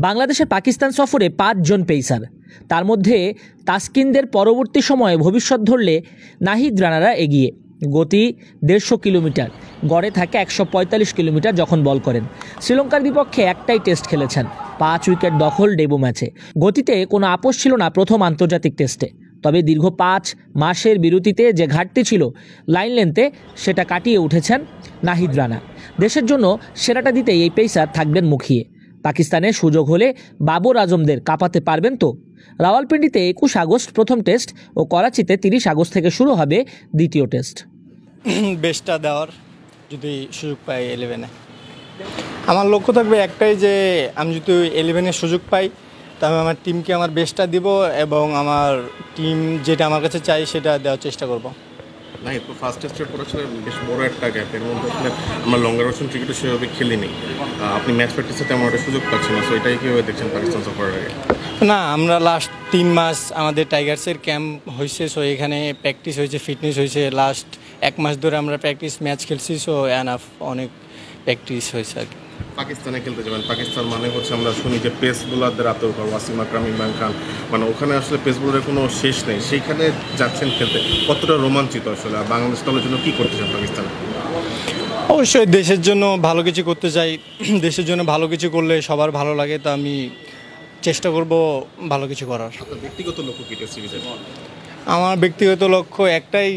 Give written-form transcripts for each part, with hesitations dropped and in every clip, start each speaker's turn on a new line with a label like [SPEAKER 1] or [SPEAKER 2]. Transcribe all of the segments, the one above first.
[SPEAKER 1] বাংলাদেশের পাকিস্তান সফরে ৫ জন পেসার, তার মধ্যে তাসকিনদের পরবর্তী সময়ে ভবিষ্যৎ ধরলে নাহিদ রানারা এগিয়ে। গতি ১৫০ কিলোমিটার, গড়ে থাকে ১৪৫ কিলোমিটার যখন বল করেন। শ্রীলঙ্কার বিপক্ষে একটাই টেস্ট খেলেছেন, ৫ উইকেট দখল ডেবু ম্যাচে। গতিতে কোনো আপোষ ছিল না প্রথম আন্তর্জাতিক টেস্টে, তবে দীর্ঘ ৫ মাসের বিরতিতে যে ঘাটতি ছিল লাইন লেন্থে, সেটা কাটিয়ে উঠেছেন নাহিদ রানা। দেশের জন্য সেরাটা দিতেই এই পেসার থাকবেন মুখিয়ে। পাকিস্তানের সুযোগ হলে বাবর আজমদের কাঁপাতে পারবেন তো। রাওয়ালপিন্ডিতে ২১ আগস্ট প্রথম টেস্ট ও করাচিতে ৩০ আগস্ট থেকে শুরু হবে দ্বিতীয় টেস্ট।
[SPEAKER 2] বেস্টটা দেওয়ার যদি সুযোগ পাই 11-এ, আমার লক্ষ্য থাকবে একটাই, যে আমি যদি 11-এর সুযোগ পাই তবে আমার টিমকে আমার বেস্টটা দিব এবং আমার টিম যেটা আমার কাছে চাই সেটা দেওয়ার চেষ্টা করব।
[SPEAKER 3] না, তো ফার্স্ট টেস্টের পর আসলে বেশ বড় একটা গ্যাপ, এর মধ্যে আসলে আমরা লঙ্গার ভার্সন ক্রিকেটও সেভাবে খেলিনি। আপনি ম্যাচ প্র্যাকটিসে তেমন একটা সুযোগ পাচ্ছেন না, সো এটাই কীভাবে দেখছেন পাকিস্তান সফরের আগে?
[SPEAKER 2] না, আমরা লাস্ট 3 মাস আমাদের টাইগার্সের ক্যাম্প হয়েছে, সো এখানে প্র্যাকটিস হয়েছে, ফিটনেস হয়েছে। লাস্ট 1 মাস ধরে আমরা প্র্যাকটিস ম্যাচ খেলছি, সো এনাফ অনেক প্র্যাকটিস হয়েছে আর কি।
[SPEAKER 3] পাকিস্তানে খেলতে যাবেন, পাকিস্তান মানে হচ্ছে আমরা শুনি যে পেস বোলারদের আতঙ্ক, ওয়াসিম আকরাম, ইমরান খান, মানে ওখানে আসলে পেস বোলারের কোনো শেষ নেই। সেইখানে যাচ্ছেন খেলতে, কতটা রোমাঞ্চিত আসলে? আর বাংলাদেশ দলের জন্য কী করতে চান পাকিস্তানে?
[SPEAKER 2] অবশ্যই দেশের জন্য ভালো কিছু করতে চাই। দেশের জন্য ভালো কিছু করলে সবার ভালো লাগে, তো আমি চেষ্টা করব ভালো কিছু করার।
[SPEAKER 3] ব্যক্তিগত লক্ষ্য কী টেস্ট সিরিজে?
[SPEAKER 2] আমার ব্যক্তিগত লক্ষ্য একটাই,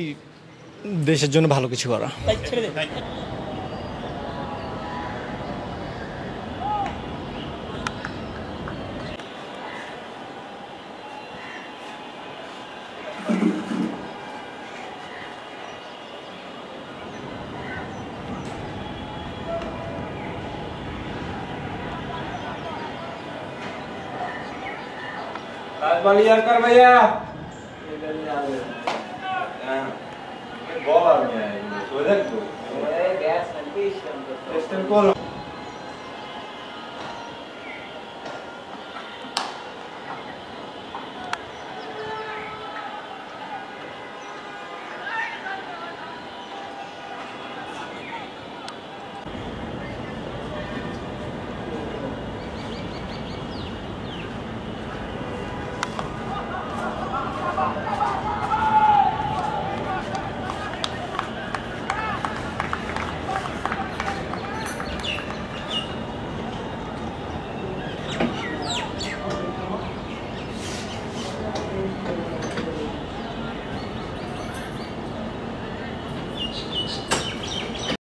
[SPEAKER 2] দেশের জন্য ভালো কিছু করা।
[SPEAKER 4] Baliar kar भैया बॉल आ गया है, सो देखो गैस कंडीशन तो